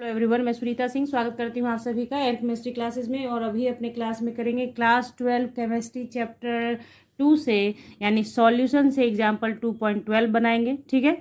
Everyone, मैं सुनीता सिंह स्वागत करती हूँ आप सभी का एयर केमिस्ट्री क्लासेस में। और अभी अपने क्लास में करेंगे क्लास 12 केमिस्ट्री चैप्टर 2 से, यानी सॉल्यूशन से एग्जाम्पल 2.12 बनाएंगे। ठीक है,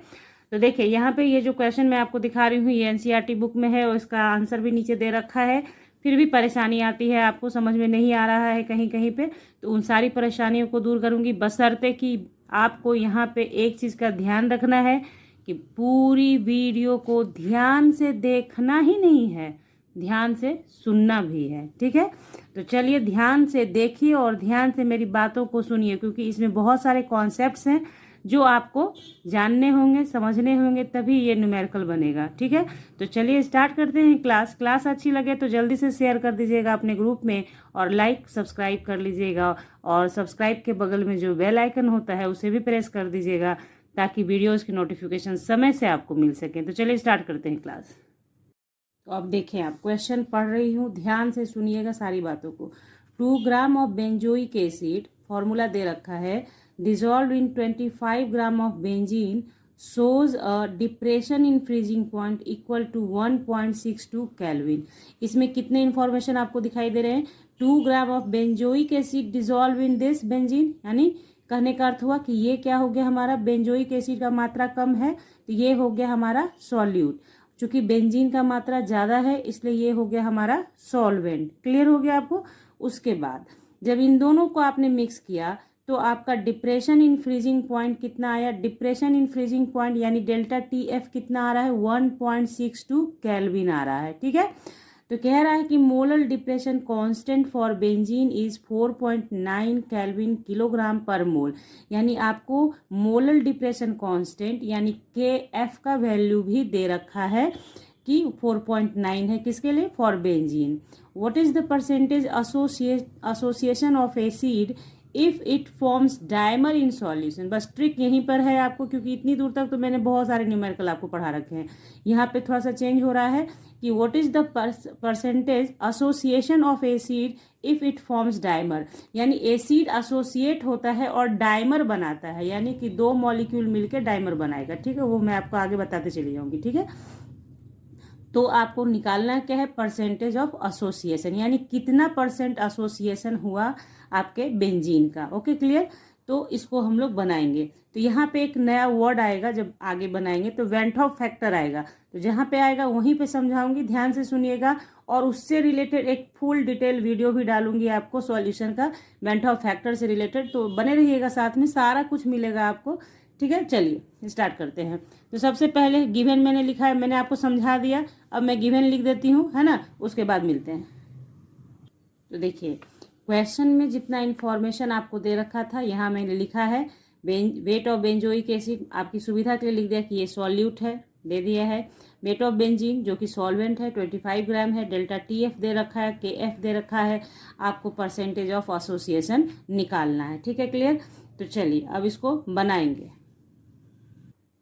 तो देखिए यहाँ पे ये जो क्वेश्चन मैं आपको दिखा रही हूँ ये एनसीईआरटी बुक में है और इसका आंसर भी नीचे दे रखा है। फिर भी परेशानी आती है, आपको समझ में नहीं आ रहा है कहीं कहीं पे, तो उन सारी परेशानियों को दूर करूँगी, बशर्ते कि आपको यहाँ पे एक चीज़ का ध्यान रखना है कि पूरी वीडियो को ध्यान से देखना ही नहीं है, ध्यान से सुनना भी है। ठीक है, तो चलिए ध्यान से देखिए और ध्यान से मेरी बातों को सुनिए, क्योंकि इसमें बहुत सारे कॉन्सेप्ट्स हैं जो आपको जानने होंगे, समझने होंगे, तभी ये न्यूमेरिकल बनेगा। ठीक है, तो चलिए स्टार्ट करते हैं क्लास अच्छी लगे तो जल्दी से शेयर कर दीजिएगा अपने ग्रुप में और लाइक सब्सक्राइब कर लीजिएगा, और सब्सक्राइब के बगल में जो बेल आइकन होता है उसे भी प्रेस कर दीजिएगा ताकि वीडियोस की नोटिफिकेशन समय से आपको मिल सके। तो चलिए स्टार्ट करते हैं क्लास। तो अब देखें, आप क्वेश्चन पढ़ रही हूँ, ध्यान से सुनिएगा सारी बातों को। 2 gram of benzoic acid, formula दे रखा है, dissolve in 25 gram of benzene shows a depression in freezing point equal to 1.62 kelvin. इसमें कितने इंफॉर्मेशन आपको दिखाई दे रहे हैं? 2 gram of benzoic acid dissolve in this benzene, यानी कहने का अर्थ हुआ कि ये क्या हो गया, हमारा बेंजोइक एसिड का मात्रा कम है तो ये हो गया हमारा सॉल्यूट। चूंकि बेंजीन का मात्रा ज़्यादा है इसलिए ये हो गया हमारा सॉल्वेंट। क्लियर हो गया आपको? उसके बाद जब इन दोनों को आपने मिक्स किया तो आपका डिप्रेशन इन फ्रीजिंग पॉइंट कितना आया? डिप्रेशन इन फ्रीजिंग पॉइंट यानी डेल्टा TF कितना आ रहा है? 1.62 केल्विन आ रहा है। ठीक है, तो कह रहा है कि molar depression constant for benzene is 4.9 kelvin kilogram per mole, यानी आपको मोलर डिप्रेशन कांस्टेंट यानी KF का वैल्यू भी दे रखा है कि 4.9 है, किसके लिए? For benzene. What is the percentage association of acid if it forms dimer in solution? बस ट्रिक यहीं पर है आपको, क्योंकि इतनी दूर तक तो मैंने बहुत सारे न्यूमेरिकल आपको पढ़ा रखे हैं, यहाँ पे थोड़ा सा चेंज हो रहा है कि what is the percentage association of acid if it forms dimer, यानी एसिड एसोसिएट होता है और डायमर बनाता है, यानी कि 2 मॉलिक्यूल मिलकर डायमर बनाएगा। ठीक है, वो मैं आपको आगे बताते चली जाऊंगी। ठीक है, तो आपको निकालना क्या है? परसेंटेज ऑफ एसोसिएशन, यानी कितना परसेंट एसोसिएशन हुआ आपके बेंजीन का। Okay, clear? तो इसको हम लोग बनाएंगे, तो यहाँ पे एक नया वर्ड आएगा जब आगे बनाएंगे, तो वेंट ऑफ फैक्टर आएगा, तो जहाँ पे आएगा वहीं पे समझाऊंगी, ध्यान से सुनिएगा। और उससे रिलेटेड एक फुल डिटेल वीडियो भी डालूंगी आपको सॉल्यूशन का, वेंट ऑफ फैक्टर से रिलेटेड, तो बने रहिएगा साथ में, सारा कुछ मिलेगा आपको। ठीक है, चलिए स्टार्ट करते हैं। तो सबसे पहले गिवन मैंने लिखा है, मैंने आपको समझा दिया, अब मैं गिवन लिख देती हूँ, है ना, उसके बाद मिलते हैं। तो देखिए क्वेश्चन में जितना इन्फॉर्मेशन आपको दे रखा था यहाँ मैंने लिखा है वेट ऑफ बेंजोइक एसिड, आपकी सुविधा के लिए लिख दिया कि ये सॉल्यूट है, दे दिया है। वेट ऑफ बेंजीन जो कि सॉल्वेंट है 25 ग्राम है, डेल्टा TF दे रखा है, KF दे रखा है, आपको परसेंटेज ऑफ एसोसिएशन निकालना है। ठीक है, क्लियर? तो चलिए अब इसको बनाएंगे।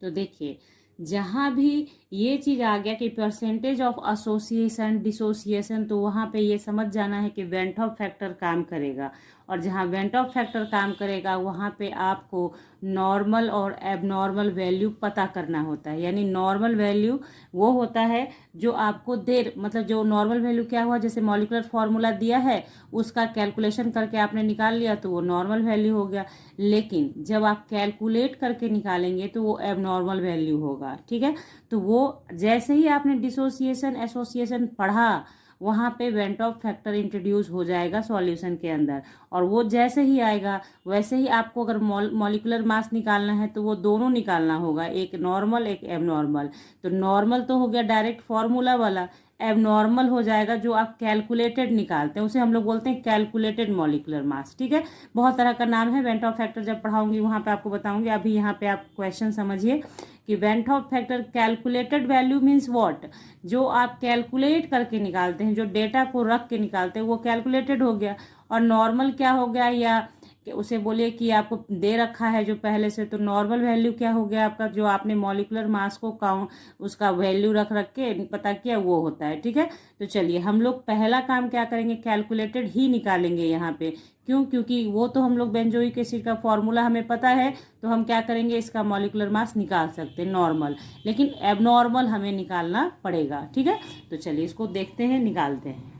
तो देखिए जहाँ भी ये चीज़ आ गया कि परसेंटेज ऑफ एसोसिएशन डिसोसिएशन, तो वहाँ पे ये समझ जाना है कि वेंट ऑफ फैक्टर काम करेगा, और जहाँ वेंट ऑफ फैक्टर काम करेगा वहाँ पे आपको नॉर्मल और एबनॉर्मल वैल्यू पता करना होता है। यानी नॉर्मल वैल्यू वो होता है जो आपको मतलब जो नॉर्मल वैल्यू क्या हुआ, जैसे मॉलिक्यूलर फार्मूला दिया है उसका कैलकुलेशन करके आपने निकाल लिया तो वो नॉर्मल वैल्यू हो गया, लेकिन जब आप कैलकुलेट करके निकालेंगे तो वो एबनॉर्मल वैल्यू होगा। ठीक है, तो वो जैसे ही आपने डिसोसिएशन एसोसिएशन पढ़ा वहाँ पे वेंट ऑफ फैक्टर इंट्रोड्यूस हो जाएगा सॉल्यूशन के अंदर, और वो जैसे ही आएगा वैसे ही आपको अगर मॉलिक्यूलर मास निकालना है तो वो दोनों निकालना होगा, एक नॉर्मल एक एबनॉर्मल। तो नॉर्मल तो हो गया डायरेक्ट फॉर्मूला वाला, एबनॉर्मल हो जाएगा जो आप कैलकुलेटेड निकालते हैं, उसे हम लोग बोलते हैं कैलकुलेटेड मॉलिक्यूलर मास। ठीक है, बहुत तरह का नाम है, वेंट ऑफ फैक्टर जब पढ़ाऊंगी वहाँ पे आपको बताऊंगी। अभी यहाँ पे आप क्वेश्चन समझिए कि went Hoff factor calculated value means what, जो आप कैलकुलेट करके निकालते हैं, जो डेटा को रख के निकालते हैं वो कैलकुलेटेड हो गया, और नॉर्मल क्या हो गया या कि उसे बोलिए कि आपको दे रखा है जो पहले से, तो नॉर्मल वैल्यू क्या हो गया आपका, जो आपने मॉलिक्यूलर मास को काउंट उसका वैल्यू रख रख के पता किया वो होता है। ठीक है, तो चलिए हम लोग पहला काम क्या करेंगे, कैलकुलेटेड ही निकालेंगे यहाँ पे। क्यों? क्योंकि वो तो हम लोग बेंजोइक एसिड का फॉर्मूला हमें पता है, तो हम क्या करेंगे, इसका मॉलिक्यूलर मास निकाल सकते हैं नॉर्मल, लेकिन एबनॉर्मल हमें निकालना पड़ेगा। ठीक है, तो चलिए इसको देखते हैं, निकालते हैं।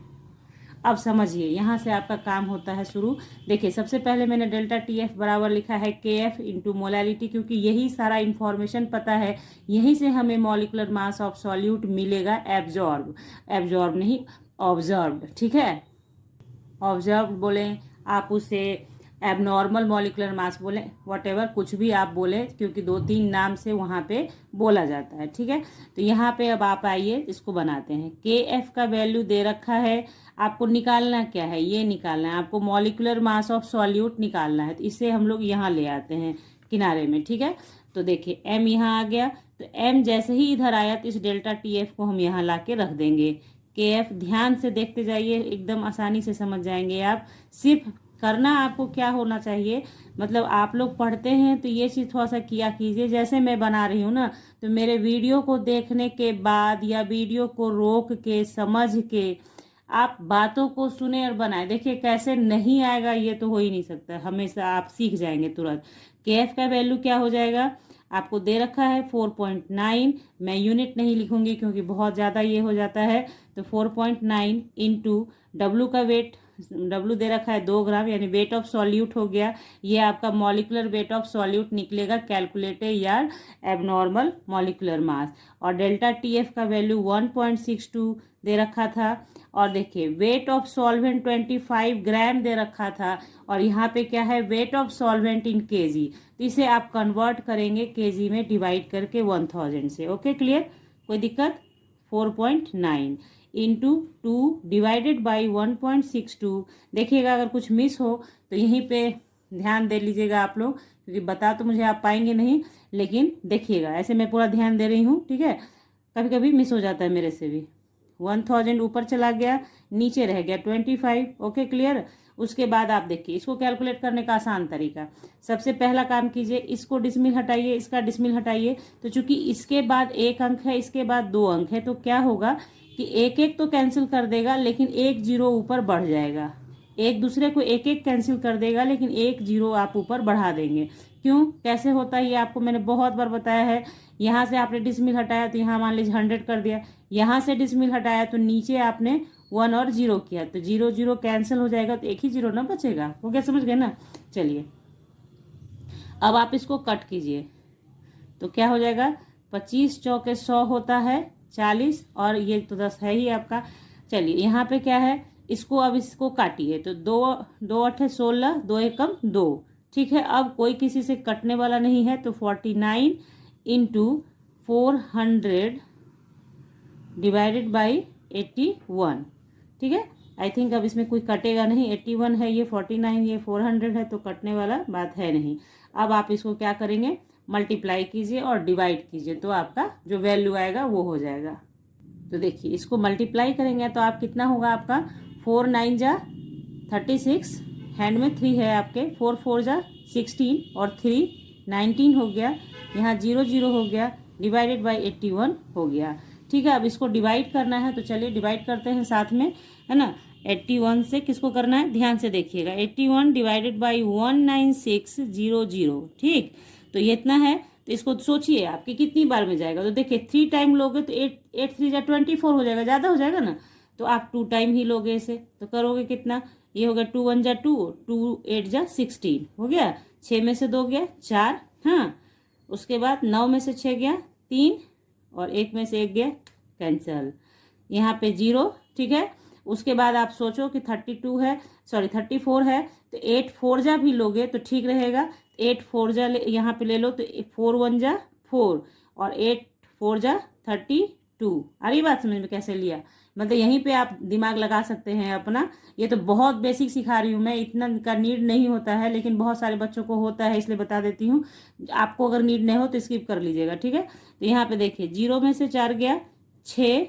अब समझिए, यहाँ से आपका काम होता है शुरू। देखिए सबसे पहले मैंने डेल्टा टी एफ बराबर लिखा है के एफ इंटू मोलैलिटी, क्योंकि यही सारा इंफॉर्मेशन पता है, यहीं से हमें मॉलिक्यूलर मास ऑफ सॉल्यूट मिलेगा, एब्जॉर्ब नहीं, ऑब्जर्व्ड। ठीक है, ऑब्जर्व्ड बोले आप उसे, एबनॉर्मल मॉलिक्यूलर मास बोले, व्हाटएवर कुछ भी आप बोले, क्योंकि 2-3 नाम से वहाँ पे बोला जाता है। ठीक है, तो यहाँ पे अब आप आइए इसको बनाते हैं। के एफ का वैल्यू दे रखा है, आपको निकालना क्या है, ये निकालना है आपको, मॉलिक्यूलर मास ऑफ सॉल्यूट निकालना है, तो इसे हम लोग यहाँ ले आते हैं किनारे में। ठीक है, तो देखिए एम यहाँ आ गया, तो एम जैसे ही इधर आया तो इस डेल्टा टी एफ को हम यहाँ ला के रख देंगे। के एफ ध्यान से देखते जाइए, एकदम आसानी से समझ जाएंगे आप। सिर्फ करना आपको क्या होना चाहिए, मतलब आप लोग पढ़ते हैं तो ये चीज़ थोड़ा सा किया कीजिए, जैसे मैं बना रही हूँ ना, तो मेरे वीडियो को देखने के बाद या वीडियो को रोक के समझ के आप बातों को सुने और बनाए। देखिए कैसे नहीं आएगा ये तो हो ही नहीं सकता, हमेशा आप सीख जाएंगे तुरंत। के एफ का वैल्यू क्या हो जाएगा, आपको दे रखा है 4.9, मैं यूनिट नहीं लिखूंगी क्योंकि बहुत ज़्यादा ये हो जाता है, तो 4.9 इंटू डब्लू का वेट, डब्लू दे रखा है 2 ग्राम, यानी वेट ऑफ सॉल्यूट हो गया, ये आपका मॉलिक्यूलर वेट ऑफ सॉल्यूट निकलेगा, कैलकुलेटेड या एबनॉर्मल मॉलिक्यूलर मास। और डेल्टा टी एफ का वैल्यू 1.62 दे रखा था, और देखिए वेट ऑफ सॉल्वेंट 25 ग्राम दे रखा था, और यहाँ पे क्या है, weight of solvent in KG, तो इसे आप कन्वर्ट करेंगे केजी में डिवाइड करके 1000 से। ओके क्लियर, कोई दिक्कत। 4.9 इंटू 2 डिवाइडेड बाई 1.62, देखिएगा अगर कुछ मिस हो तो यहीं पे ध्यान दे लीजिएगा आप लोग, क्योंकि बता तो मुझे आप पाएंगे नहीं, लेकिन देखिएगा ऐसे मैं पूरा ध्यान दे रही हूँ। ठीक है, कभी कभी मिस हो जाता है मेरे से भी। 1000 ऊपर चला गया, नीचे रह गया 25। Okay clear. उसके बाद आप देखिए इसको कैलकुलेट करने का आसान तरीका, सबसे पहला काम कीजिए, इसको डिसमिल हटाइए, इसका डिसमिल हटाइए, तो चूंकि इसके बाद 1 अंक है, इसके बाद 2 अंक है, तो क्या होगा कि एक एक तो कैंसिल कर देगा, लेकिन 1 जीरो ऊपर बढ़ जाएगा, एक दूसरे को एक एक कैंसिल कर देगा, लेकिन 1 जीरो आप ऊपर बढ़ा देंगे। क्यों, कैसे होता है ये आपको मैंने बहुत बार बताया है। यहाँ से आपने डिसमिल हटाया तो यहाँ मान लीजिए 100 कर दिया, यहाँ से डिसमिल हटाया तो नीचे आपने 1 और 0 किया, तो 0 0 कैंसिल हो जाएगा, तो एक ही जीरो ना बचेगा। वो क्या समझ गए ना। चलिए अब आप इसको कट कीजिए, तो क्या हो जाएगा, 25 चौके 100 होता है 40, और ये तो 10 है ही आपका। चलिए यहाँ पे क्या है, इसको अब इसको काटिए, तो 2 8 16, 2 एकम 2। ठीक है, अब कोई किसी से कटने वाला नहीं है, तो 49 इंटू 400 डिवाइडेड बाई 81। ठीक है, आई थिंक अब इसमें कोई कटेगा नहीं, 81 है ये, 49 ये 400 है, तो कटने वाला बात है नहीं। अब आप इसको क्या करेंगे, मल्टीप्लाई कीजिए और डिवाइड कीजिए, तो आपका जो वैल्यू आएगा वो हो जाएगा। तो देखिए इसको मल्टीप्लाई करेंगे तो आप कितना होगा आपका, 4 9 जा 36, हैंड में 3 है आपके, 4 4 जा 16 और 3 19 हो गया, यहाँ 0 0 हो गया, डिवाइडेड बाई 81 हो गया। ठीक है, अब इसको डिवाइड करना है, तो चलिए डिवाइड करते हैं साथ में, है ना। 81 से किसको करना है, ध्यान से देखिएगा, 81 डिवाइडेड बाई 19600। ठीक, तो ये इतना है, तो इसको सोचिए आपके कितनी बार में जाएगा, तो देखिए 3 टाइम लोगे तो 8 3 जा 24 हो जाएगा, ज़्यादा हो जाएगा ना, तो आप 2 टाइम ही लोगे इसे, तो करोगे कितना, ये हो गया 2 1 जा 2, 2 8 जा 16 हो गया, 6 में से 2 गया 4, हाँ, उसके बाद 9 में से 6 गया 3, और 1 में से 1 गया कैंसल, यहाँ पे 0। ठीक है, उसके बाद आप सोचो कि 34 है, सॉरी 34 है, तो 8 4 जा भी लोगे तो ठीक रहेगा, 8 4 जा यहाँ पे ले लो, तो 4 1 जा 4 और 8 4 जा 32। आ रही बात समझ में कैसे लिया, मतलब यहीं पे आप दिमाग लगा सकते हैं अपना। ये तो बहुत बेसिक सिखा रही हूँ मैं, इतना का नीड नहीं होता है, लेकिन बहुत सारे बच्चों को होता है, इसलिए बता देती हूँ। आपको अगर नीड नहीं हो तो स्किप कर लीजिएगा। ठीक है, तो यहाँ पे देखिए 0 में से 4 गया 6,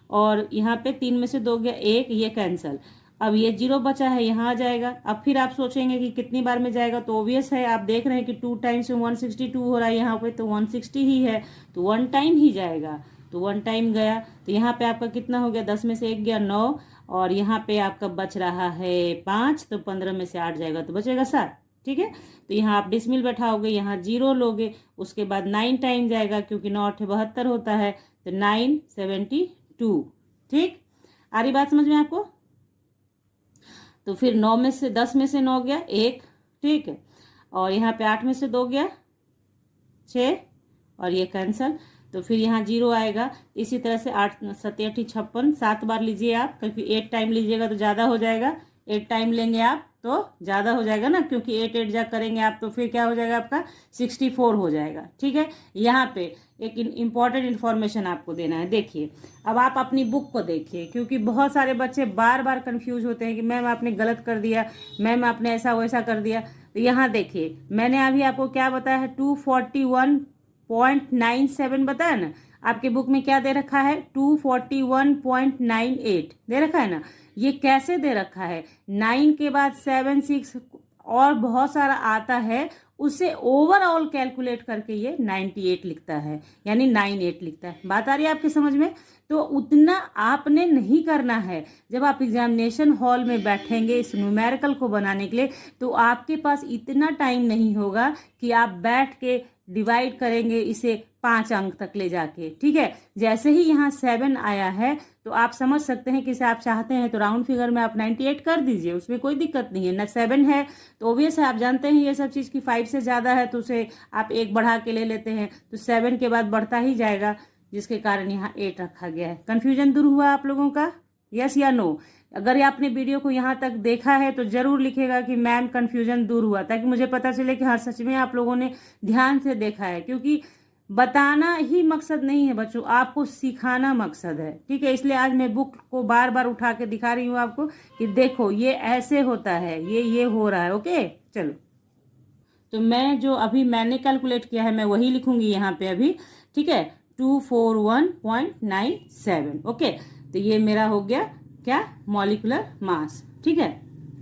और यहाँ पे 3 में से 2 गया 1, ये कैंसल। अब ये 0 बचा है, यहाँ आ जाएगा। अब फिर आप सोचेंगे कि कितनी बार में जाएगा, तो ऑब्वियस है, आप देख रहे हैं कि 2 टाइम्स में 162 हो रहा है यहाँ पे, तो 160 ही है, तो 1 टाइम ही जाएगा, तो 1 टाइम गया। तो यहाँ पे आपका कितना हो गया, 10 में से 1 गया 9, और यहाँ पे आपका बच रहा है 5, तो 15 में से 8 जाएगा तो बचेगा 7। ठीक है, तो यहाँ आप डिसमिल बैठाओगे, यहाँ 0 लोगे, उसके बाद 9 टाइम जाएगा, क्योंकि 9 8 72 होता है, तो 972। ठीक, आ रही बात समझ में आपको? तो फिर 9 में से 10 में से 9 गया 1, ठीक है, और यहाँ पे 8 में से 2 गया 6, और ये कैंसल, तो फिर यहाँ 0 आएगा। इसी तरह से 8 7 8 56, 7 बार लीजिए आप, क्योंकि 8 टाइम लीजिएगा तो ज़्यादा हो जाएगा, 8 टाइम लेंगे आप तो ज़्यादा हो जाएगा ना, क्योंकि 8 8 जा करेंगे आप तो फिर क्या हो जाएगा आपका 64 हो जाएगा। ठीक है, यहाँ पे एक इम्पॉर्टेंट इन्फॉर्मेशन आपको देना है। देखिए, अब आप अपनी बुक को देखिए, क्योंकि बहुत सारे बच्चे बार बार कंफ्यूज होते हैं कि मैम आपने गलत कर दिया, मैम आपने ऐसा वैसा कर दिया। तो यहाँ देखिए, मैंने अभी आपको क्या बताया है, 241.97 बताया ना। आपके बुक में क्या दे रखा है, 241.98 दे रखा है ना। ये कैसे दे रखा है, 9 के बाद 7 6 और बहुत सारा आता है, उसे ओवरऑल कैलकुलेट करके ये 98 लिखता है, यानी 98 लिखता है। बात आ रही है आपके समझ में? तो उतना आपने नहीं करना है। जब आप एग्जामिनेशन हॉल में बैठेंगे इस न्यूमेरिकल को बनाने के लिए, तो आपके पास इतना टाइम नहीं होगा कि आप बैठ के डिवाइड करेंगे इसे 5 अंक तक ले जाके। ठीक है, जैसे ही यहाँ 7 आया है तो आप समझ सकते हैं कि इसे आप चाहते हैं तो राउंड फिगर में आप 98 कर दीजिए, उसमें कोई दिक्कत नहीं है ना। 7 है तो ऑब्वियस है, आप जानते हैं ये सब चीज़ की 5 से ज़्यादा है तो उसे आप 1 बढ़ा के ले लेते हैं, तो 7 के बाद बढ़ता ही जाएगा, जिसके कारण यहाँ 8 रखा गया है। कन्फ्यूजन दूर हुआ आप लोगों का, यस या नो? अगर आपने वीडियो को यहाँ तक देखा है तो जरूर लिखेगा कि मैम कन्फ्यूजन दूर हुआ, ताकि मुझे पता चले कि हाँ सच में आप लोगों ने ध्यान से देखा है। क्योंकि बताना ही मकसद नहीं है बच्चों, आपको सिखाना मकसद है। ठीक है, इसलिए आज मैं बुक को बार बार उठा के दिखा रही हूँ आपको कि देखो ये ऐसे होता है, ये हो रहा है। ओके, चलो, तो मैं जो अभी मैंने कैलकुलेट किया है मैं वही लिखूंगी यहाँ पे अभी। ठीक है, 241.97। ओके, तो ये मेरा हो गया क्या, मॉलिक्यूलर मास। ठीक है,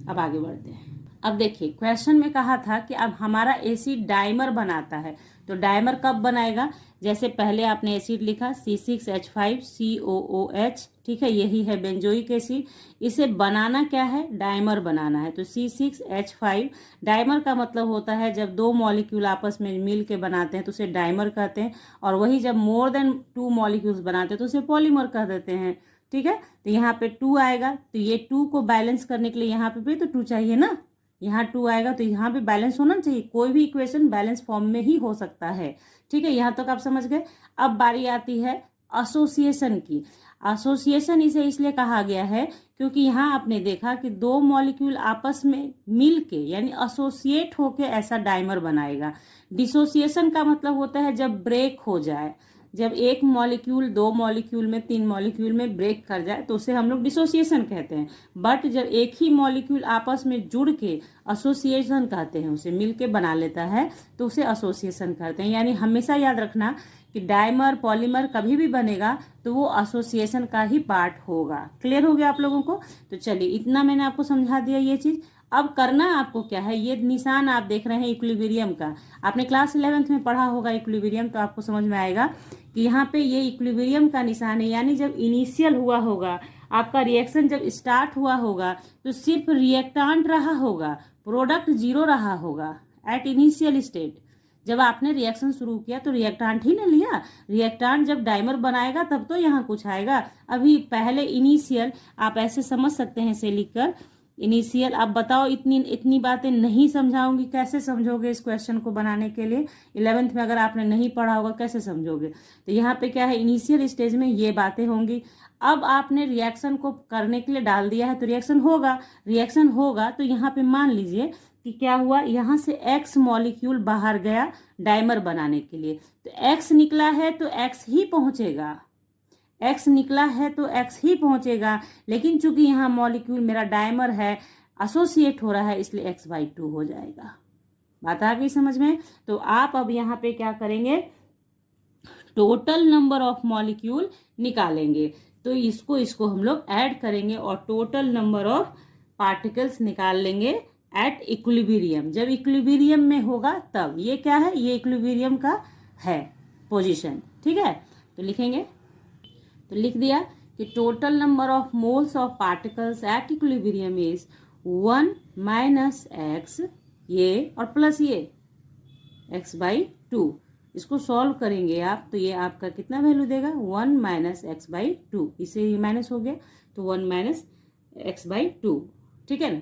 अब आगे बढ़ते हैं। अब देखिए, क्वेश्चन में कहा था कि अब हमारा एसिड डाइमर बनाता है, तो डाइमर कब बनाएगा? जैसे पहले आपने एसिड लिखा C6H5COOH, ठीक है, यही है बेंजोइक एसिड। इसे बनाना क्या है, डाइमर बनाना है। तो C6H5 डाइमर का मतलब होता है जब 2 मॉलिक्यूल आपस में मिल के बनाते हैं तो उसे डाइमर कहते हैं, और वही जब मोर देन 2 मॉलिक्यूल्स बनाते हैं तो उसे पॉलीमर कह देते हैं। ठीक है, तो यहाँ पे 2 आएगा, तो ये 2 को बैलेंस करने के लिए यहाँ पे भी तो 2 चाहिए ना, यहाँ 2 आएगा तो यहाँ पे बैलेंस होना चाहिए। कोई भी इक्वेशन बैलेंस फॉर्म में ही हो सकता है। ठीक है, यहाँ तक आप समझ गए। अब बारी आती है एसोसिएशन की। एसोसिएशन इसे इसलिए कहा गया है क्योंकि यहाँ आपने देखा कि 2 मॉलिक्यूल आपस में मिल के यानी एसोसिएट होके ऐसा डाइमर बनाएगा। डिसोसिएशन का मतलब होता है जब ब्रेक हो जाए, जब एक मॉलिक्यूल 2 मॉलिक्यूल में 3 मॉलिक्यूल में ब्रेक कर जाए तो उसे हम लोग डिसोसिएशन कहते हैं। बट जब एक ही मॉलिक्यूल आपस में जुड़ के एसोसिएशन कहते हैं, उसे मिलके बना लेता है तो उसे एसोसिएशन कहते हैं। यानी हमेशा याद रखना कि डाइमर पॉलीमर कभी भी बनेगा तो वो एसोसिएशन का ही पार्ट होगा। क्लियर हो गया आप लोगों को? तो चलिए, इतना मैंने आपको समझा दिया ये चीज़। अब करना आपको क्या है, ये निशान आप देख रहे हैं इक्विलिब्रियम का, आपने क्लास 11th में पढ़ा होगा इक्विलिब्रियम, तो आपको समझ में आएगा कि यहाँ पे ये इक्विलिब्रियम का निशान है। यानी जब इनिशियल हुआ होगा आपका रिएक्शन, जब स्टार्ट हुआ होगा तो सिर्फ रिएक्टांट रहा होगा, प्रोडक्ट 0 रहा होगा एट इनिशियल स्टेट। जब आपने रिएक्शन शुरू किया तो रिएक्टांट ही ना लिया, रिएक्टांट जब डाइमर बनाएगा तब तो यहाँ कुछ आएगा। अभी पहले इनिशियल, आप ऐसे समझ सकते हैं इसे लिखकर इनिशियल। अब बताओ, इतनी बातें नहीं समझाऊंगी, कैसे समझोगे इस क्वेश्चन को बनाने के लिए? 11th में अगर आपने नहीं पढ़ा होगा कैसे समझोगे? तो यहाँ पे क्या है, इनिशियल स्टेज में ये बातें होंगी। अब आपने रिएक्शन को करने के लिए डाल दिया है तो रिएक्शन होगा तो यहाँ पे मान लीजिए कि क्या हुआ, यहाँ से X मॉलिक्यूल बाहर गया डाइमर बनाने के लिए, तो X निकला है तो X ही पहुंचेगा, X निकला है तो X ही पहुंचेगा। लेकिन चूंकि यहाँ मॉलिक्यूल मेरा डाइमर है, एसोसिएट हो रहा है, इसलिए X/2 हो जाएगा। बात आ गई समझ में? तो आप अब यहाँ पे क्या करेंगे, टोटल नंबर ऑफ मॉलिक्यूल निकालेंगे तो इसको हम लोग ऐड करेंगे और टोटल नंबर ऑफ पार्टिकल्स निकाल लेंगे एट इक्विलिब्रियम। जब इक्विलिब्रियम में होगा तब। ये क्या है, ये इक्विलिब्रियम का है पोजीशन, ठीक है। तो लिखेंगे, तो लिख दिया कि total number of moles of particles at equilibrium is 1 minus x, ये और प्लस ये x/2। इसको सॉल्व करेंगे आप तो ये आपका कितना वैल्यू देगा, 1 माइनस x/2। इससे ये माइनस हो गया तो 1 माइनस x/2, ठीक है ना।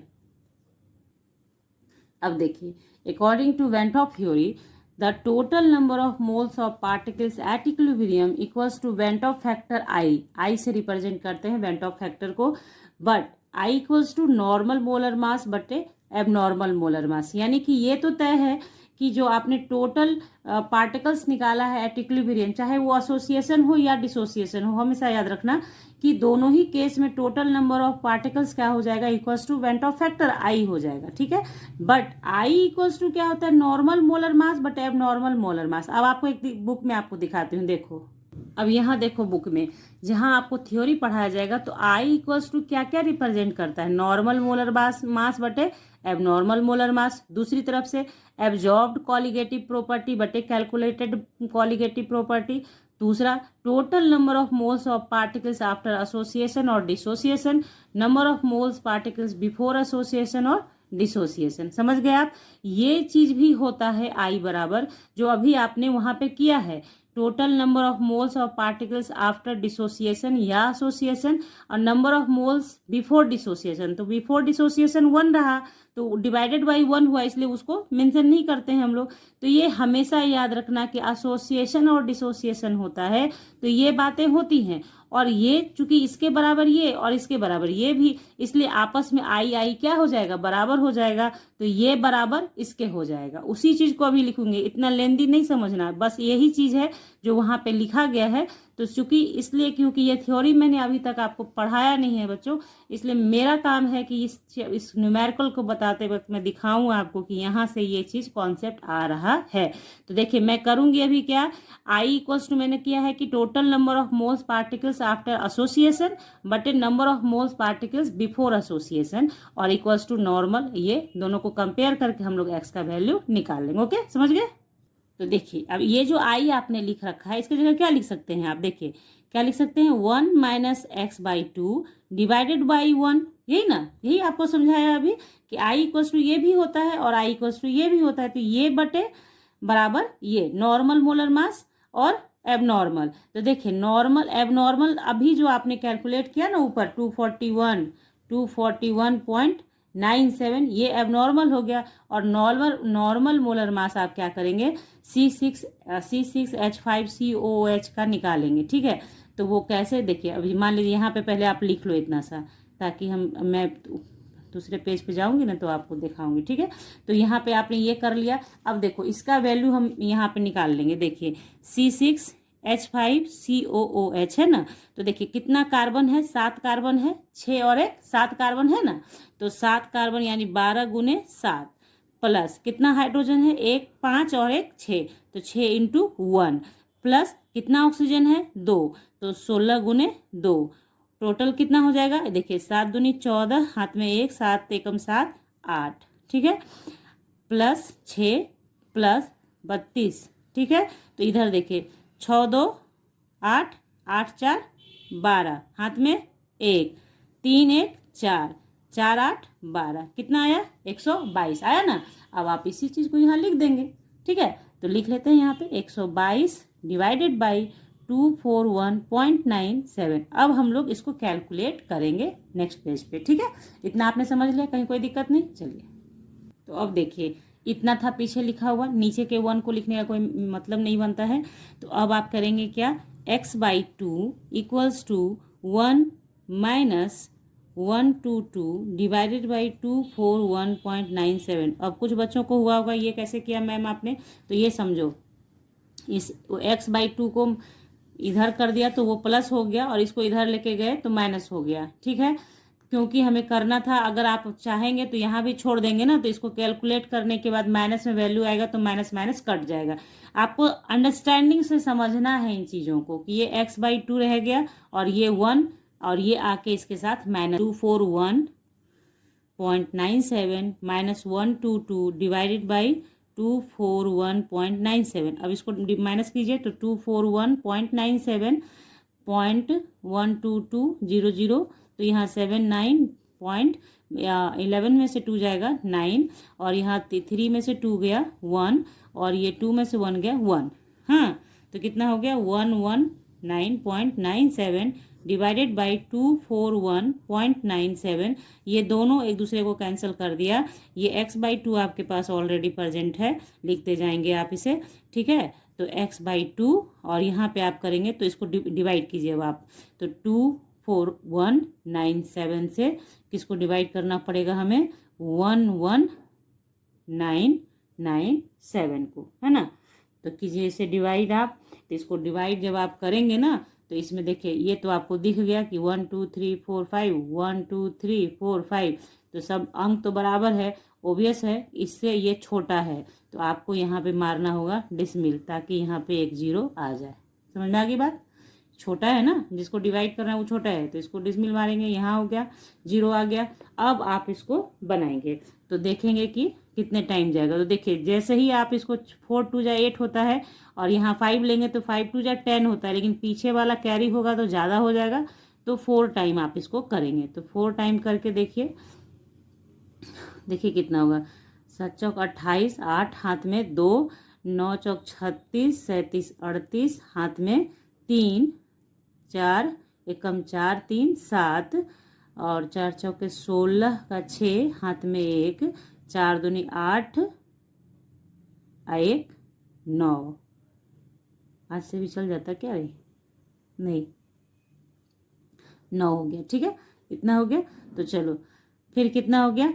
अब देखिए, according to van't Hoff theory the total number of moles of particles at equilibrium equals to van't Hoff factor i से रिप्रेजेंट करते हैं वेंट ऑफ फैक्टर को, but i equals to normal molar mass बटे abnormal molar mass. यानी कि ये तो तय है कि जो आपने टोटल पार्टिकल्स निकाला है एट इक्विलिब्रियम, चाहे वो एसोसिएशन हो या डिसोसिएशन हो, हमेशा याद रखना कि दोनों ही केस में टोटल नंबर ऑफ पार्टिकल्स क्या हो जाएगा, equals to van't Hoff factor i हो जाएगा, ठीक है। बट आई इक्वल्स टू क्या होता है, नॉर्मल मोलर मास बट एब नॉर्मल मोलर मास। अब आपको एक बुक में आपको दिखाती हूँ, देखो। अब यहाँ देखो बुक में जहां आपको थ्योरी पढ़ाया जाएगा तो आई इक्वल्स टू क्या क्या रिप्रेजेंट करता है, नॉर्मल मोलर मास बटे एबनॉर्मल मोलर मास। दूसरी तरफ से एब्जॉर्ब्ड कॉलिगेटिव प्रॉपर्टी बटे कैलकुलेटेड कॉलिगेटिव प्रॉपर्टी। दूसरा, total number of moles of particles after association और dissociation, number of moles particles before association और डिसोसिएशन। समझ गए आप। ये चीज भी होता है आई बराबर जो अभी आपने वहां पे किया है, total number of moles of particles after dissociation या एसोसिएशन और number of moles before dissociation. तो बिफोर डिसोसिएशन 1 रहा तो डिवाइडेड बाई 1 हुआ, इसलिए उसको मेंशन नहीं करते हैं हम लोग। तो ये हमेशा याद रखना कि एसोसिएशन और डिसोसिएशन होता है तो ये बातें होती हैं, और ये चूंकि इसके बराबर ये और इसके बराबर ये भी, इसलिए आपस में आई आई क्या हो जाएगा, बराबर हो जाएगा। तो ये बराबर इसके हो जाएगा। उसी चीज को अभी लिखूंगे, इतना लेंदी नहीं समझना, बस यही चीज है जो वहां पे लिखा गया है। तो चूंकि इसलिए क्योंकि ये थ्योरी मैंने अभी तक आपको पढ़ाया नहीं है बच्चों, इसलिए मेरा काम है कि इस न्यूमेरिकल को बताते वक्त मैं दिखाऊं आपको कि यहाँ से ये चीज कॉन्सेप्ट आ रहा है। तो देखिए मैं करूंगी अभी क्या, आई इक्वल्स टू मैंने किया है कि total number of moles particles after association बटे number of moles particles before association और इक्वल्स टू नॉर्मल। ये दोनों को कंपेयर करके हम लोग एक्स का वैल्यू निकाल लेंगे। ओके, समझ गए। तो देखिए अब ये जो आई आपने लिख रखा है इसकी जगह क्या लिख सकते हैं आप, देखिए क्या लिख सकते हैं, 1 माइनस x/2 डिवाइडेड बाई 1। यही ना, यही आपको समझाया अभी कि आई इक्वल्स टू ये भी होता है और आई इक्वल्स टू ये भी होता है। तो ये बटे बराबर ये नॉर्मल मोलर मास और एबनॉर्मल। तो देखिए नॉर्मल एबनॉर्मल अभी जो आपने कैलकुलेट किया ना ऊपर 241.97 ये एबनॉर्मल हो गया, और नॉर्मल मोलर मास आप क्या करेंगे, C6H5COOH का निकालेंगे, ठीक है। तो वो कैसे, देखिए अभी मान लीजिए यहाँ पे पहले आप लिख लो इतना सा, ताकि मैं दूसरे पेज पे जाऊंगी ना तो आपको दिखाऊंगी, ठीक है। तो यहाँ पे आपने ये कर लिया। अब देखो इसका वैल्यू हम यहाँ पे निकाल लेंगे। देखिए C6H5COOH है ना, तो देखिए कितना कार्बन है, 7 कार्बन है, 6 और 1 7 कार्बन है ना, तो 7 कार्बन यानी 12 गुने 7 प्लस कितना हाइड्रोजन है, 1 5 और 1 6, तो 6 इंटू 1 प्लस कितना ऑक्सीजन है 2, तो 16 गुने 2 टोटल कितना हो जाएगा, देखिए 7 दूनी 14, हाथ में 1 7 एकम 7 8, ठीक है, प्लस 6 प्लस 32, ठीक है। तो इधर देखिए 6 2 8 8 4 12, हाथ में 1 3 1 4 4 8 12, कितना आया 122 आया ना। अब आप इसी चीज को यहाँ लिख देंगे, ठीक है। तो लिख लेते हैं यहाँ पे 122 डिवाइडेड बाई 241.97। अब हम लोग इसको कैलकुलेट करेंगे नेक्स्ट पेज पे, ठीक है। इतना आपने समझ लिया, कहीं कोई दिक्कत नहीं। चलिए तो अब देखिए इतना था पीछे लिखा हुआ, नीचे के 1 को लिखने का कोई मतलब नहीं बनता है। तो अब आप करेंगे क्या, x/2 equals to 1 minus 122 divided by 241.97। अब कुछ बच्चों को हुआ होगा ये कैसे किया मैम आपने, तो ये समझो, इस x/2 को इधर कर दिया तो वो प्लस हो गया, और इसको इधर लेके गए तो माइनस हो गया, ठीक है। क्योंकि हमें करना था, अगर आप चाहेंगे तो यहाँ भी छोड़ देंगे ना, तो इसको कैलकुलेट करने के बाद माइनस में वैल्यू आएगा तो माइनस माइनस कट जाएगा। आपको अंडरस्टैंडिंग से समझना है इन चीज़ों को कि ये x/2 रह गया और ये 1 और ये आके इसके साथ -241.97 -122 डिवाइडेड बाई 241.97। अब इसको माइनस कीजिए तो 241.97.12200, तो यहाँ 79.11 में से 2 जाएगा 9 और यहाँ 3 में से 2 गया 1 और ये 2 में से 1 गया 1। हाँ, तो कितना हो गया 119.97 डिवाइडेड बाई 241.97। ये दोनों एक दूसरे को कैंसिल कर दिया। ये x/2 आपके पास ऑलरेडी प्रेजेंट है, लिखते जाएंगे आप इसे, ठीक है। तो x/2 और यहाँ पे आप करेंगे तो इसको डिवाइड कीजिए अब आप, तो 24197 से किसको डिवाइड करना पड़ेगा हमें, 11997 को, है ना। तो कीजिए इसे डिवाइड आप, तो इसको डिवाइड जब आप करेंगे ना तो इसमें देखिए ये तो आपको दिख गया कि 1 2 3 4 5 1 2 3 4 5, तो सब अंक तो बराबर है, ओबियस है, इससे ये छोटा है तो आपको यहाँ पे मारना होगा डिसमिल, ताकि यहाँ पे एक 0 आ जाए। समझ में आ गई बात, छोटा है ना, जिसको डिवाइड करना है वो छोटा है तो इसको डिसमिल मारेंगे, यहाँ हो गया 0 आ गया। अब आप इसको बनाएंगे तो देखेंगे कि कितने टाइम जाएगा। तो देखिए जैसे ही आप इसको 4 2 जा 8 होता है और यहाँ 5 लेंगे तो 5 2 जा 10 होता है, लेकिन पीछे वाला कैरी होगा तो ज़्यादा हो जाएगा, तो 4 टाइम आप इसको करेंगे। तो 4 टाइम करके देखिए, देखिए कितना होगा, 7 चौक 28, 8 हाथ में 2, 9 चौक 36, 37 38 हाथ में 3, 4 एकम 4 3 7 और 4 चौके 16 का 6 हाथ में 1, 4 दूनी 8 1 9। आज से भी चल जाता क्या रे, नहीं 9 हो गया, ठीक है, इतना हो गया। तो चलो फिर कितना हो गया,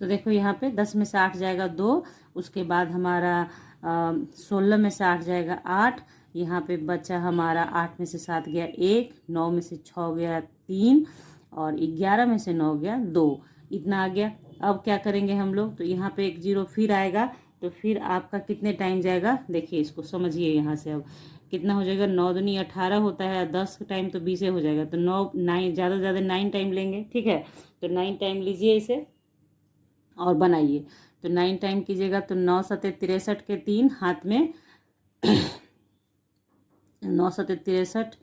तो देखो यहाँ पे 10 में से 8 जाएगा 2, उसके बाद हमारा 16 में से 8 जाएगा 8, यहाँ पे बचा हमारा 8 में से 7 गया 1, 9 में से 6 गया 3 और 11 में से 9 गया 2, इतना आ गया। अब क्या करेंगे हम लोग, तो यहाँ पे एक 0 फिर आएगा, तो फिर आपका कितने टाइम जाएगा, देखिए इसको समझिए यहाँ से। अब कितना हो जाएगा, 9 दूनी 18 होता है, 10 टाइम तो 20 हो जाएगा, तो 9 ज़्यादा से ज़्यादा 9 टाइम लेंगे, ठीक है। तो 9 टाइम लीजिए इसे और बनाइए। तो 9 टाइम कीजिएगा तो 9 सते 63 के 3 हाथ में 9 सते 63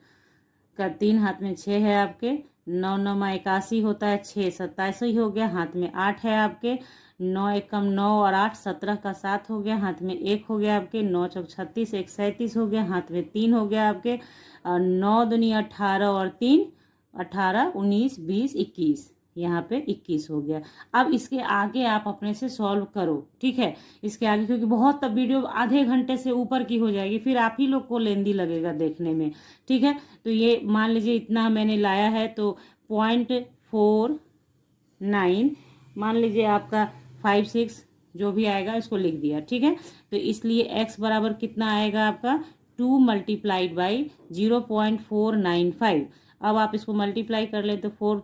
का 3 हाथ में 6 है आपके, 9 9 में 81 होता है, 6 87 हो गया, हाथ में 8 है आपके, 9 एकम 9 और 8 17 का 7 हो गया, हाथ में 1 हो गया आपके, 9 चौक 36 1 37 हो गया, हाथ में 3 हो गया आपके, 9 दूनी 18 और 3 18 19 20 21, यहाँ पे 21 हो गया। अब इसके आगे आप अपने से सॉल्व करो, ठीक है, इसके आगे, क्योंकि बहुत तब वीडियो आधे घंटे से ऊपर की हो जाएगी, फिर आप ही लोग को लेंदी लगेगा देखने में, ठीक है। तो ये मान लीजिए इतना मैंने लाया है, तो 0.49 मान लीजिए आपका 5 6 जो भी आएगा इसको लिख दिया, ठीक है। तो इसलिए x बराबर कितना आएगा आपका 2 मल्टीप्लाइड बाई 0.495। अब आप इसको मल्टीप्लाई कर ले तो 4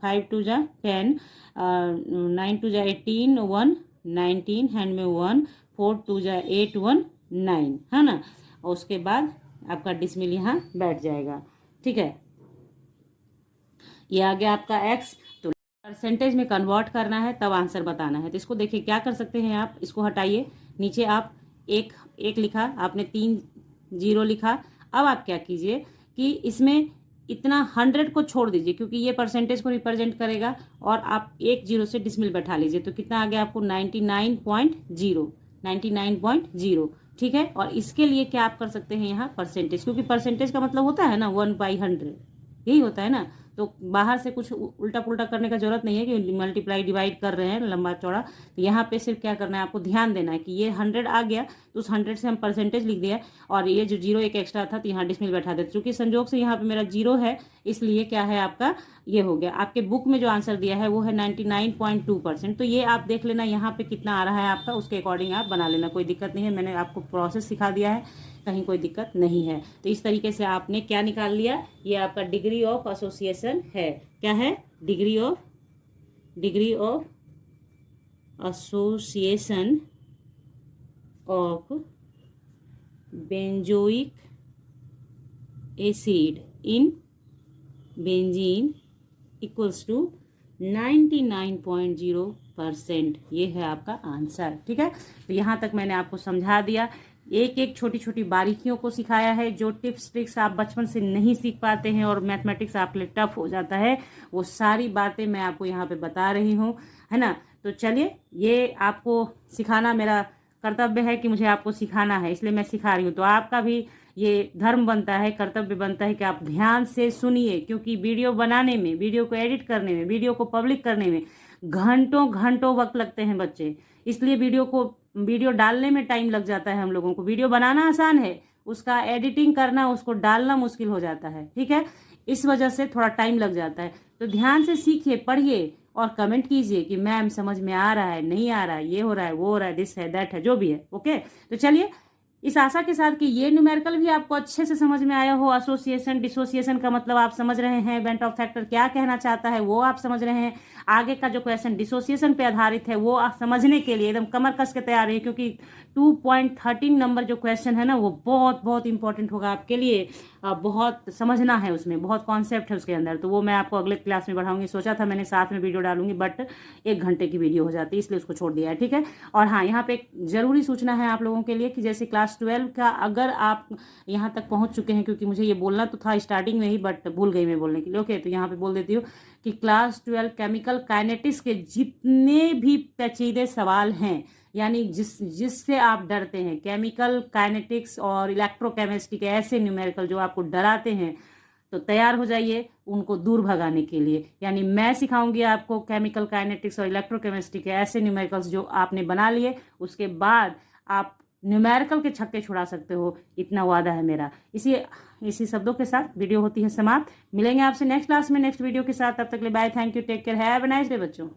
5 2 जा 10, 9 2 जा 18, 1 19 हैंड में 1, 4 2 जा 8 1 9, है ना। और उसके बाद आपका डिसमिल यहाँ बैठ जाएगा, ठीक है। ये आ गया आपका x। तो परसेंटेज में कन्वर्ट करना है तब आंसर बताना है। तो इसको देखिए क्या कर सकते हैं आप, इसको हटाइए, नीचे आप एक लिखा, आपने 3 0 लिखा। अब आप क्या कीजिए कि इसमें इतना 100 को छोड़ दीजिए, क्योंकि ये परसेंटेज को रिप्रेजेंट करेगा, और आप 1 0 से डिसमिल बैठा लीजिए। तो कितना आ गया आपको 99.0, ठीक है। और इसके लिए क्या आप कर सकते हैं यहाँ परसेंटेज, क्योंकि परसेंटेज का मतलब होता है ना 1/100, यही होता है ना। तो बाहर से कुछ उल्टा पुल्टा करने का जरूरत नहीं है कि मल्टीप्लाई डिवाइड कर रहे हैं लंबा चौड़ा। तो यहाँ पे सिर्फ क्या करना है, आपको ध्यान देना है कि ये 100 आ गया तो उस 100 से हम परसेंटेज लिख दिया, और ये जो 0 एक एक्स्ट्रा था तो यहाँ डिसमिल बैठा देते। चूंकि संजोग से यहाँ पे मेरा 0 है, इसलिए क्या है आपका ये हो गया। आपके बुक में जो आंसर दिया है वो है 99.2%। तो ये आप देख लेना यहाँ पे कितना आ रहा है आपका, उसके अकॉर्डिंग आप बना लेना, कोई दिक्कत नहीं है। मैंने आपको प्रोसेस सिखा दिया है, कहीं कोई दिक्कत नहीं है। तो इस तरीके से आपने क्या निकाल लिया, ये आपका डिग्री ऑफ एसोसिएशन है। क्या है, degree of association of benzoic acid in benzene equals to 99.0%। ये है आपका आंसर। ठीक है, तो यहाँ तक मैंने आपको समझा दिया, एक एक छोटी छोटी बारीकियों को सिखाया है। जो टिप्स ट्रिक्स आप बचपन से नहीं सीख पाते हैं और मैथमेटिक्स आपके लिए टफ हो जाता है, वो सारी बातें मैं आपको यहाँ पे बता रही हूँ, है ना। तो चलिए, ये आपको सिखाना मेरा कर्तव्य है कि मुझे आपको सिखाना है, इसलिए मैं सिखा रही हूँ। तो आपका भी ये धर्म बनता है, कर्तव्य बनता है कि आप ध्यान से सुनिए, क्योंकि वीडियो बनाने में, वीडियो को एडिट करने में, वीडियो को पब्लिक करने में घंटों घंटों वक्त लगते हैं बच्चे। इसलिए वीडियो डालने में टाइम लग जाता है हम लोगों को। वीडियो बनाना आसान है, उसका एडिटिंग करना, उसको डालना मुश्किल हो जाता है। ठीक है, इस वजह से थोड़ा टाइम लग जाता है। तो ध्यान से सीखिए, पढ़िए और कमेंट कीजिए कि मैम समझ में आ रहा है, नहीं आ रहा है, ये हो रहा है, वो हो रहा है, दिस है, दैट है, जो भी है। ओके, तो चलिए, इस आशा के साथ कि ये न्यूमेरिकल भी आपको अच्छे से समझ में आया हो। एसोसिएशन डिसोसिएशन का मतलब आप समझ रहे हैं, इवेंट ऑफ फैक्टर क्या कहना चाहता है वो आप समझ रहे हैं। आगे का जो क्वेश्चन डिसोसिएशन पे आधारित है वो आप समझने के लिए एकदम कमर कस के तैयार रहिए, क्योंकि 2.13 नंबर जो क्वेश्चन है ना, वो बहुत बहुत इंपॉर्टेंट होगा आपके लिए। बहुत समझना है उसमें, बहुत कॉन्सेप्ट है उसके अंदर। तो वो मैं आपको अगले क्लास में बढ़ाऊंगी। सोचा था मैंने साथ में वीडियो डालूंगी, बट 1 घंटे की वीडियो हो जाती है, इसलिए उसको छोड़ दिया है। ठीक है, और हाँ, यहाँ पे एक जरूरी सूचना है आप लोगों के लिए कि जैसे क्लास 12 का अगर आप यहाँ तक पहुँच चुके हैं, क्योंकि मुझे ये बोलना तो था स्टार्टिंग में ही, बट भूल गई मैं बोलने के लिए। ओके, तो यहाँ पे बोल देती हूँ कि क्लास 12 केमिकल काइनेटिक्स के जितने भी पेचीदे सवाल हैं, यानी जिससे आप डरते हैं, केमिकल काइनेटिक्स और इलेक्ट्रोकेमिस्ट्री के ऐसे न्यूमेरिकल जो आपको डराते हैं, तो तैयार हो जाइए उनको दूर भगाने के लिए। यानी मैं सिखाऊंगी आपको केमिकल काइनेटिक्स और इलेक्ट्रोकेमिस्ट्री के ऐसे न्यूमेरिकल्स जो आपने बना लिए, उसके बाद आप न्यूमेरिकल के छक्के छुड़ा सकते हो, इतना वादा है मेरा। इसी शब्दों के साथ वीडियो होती है समाप्त। मिलेंगे आपसे नेक्स्ट क्लास में नेक्स्ट वीडियो के साथ। तब तक के लिए bye, thank you, take care, have a nice day बच्चों।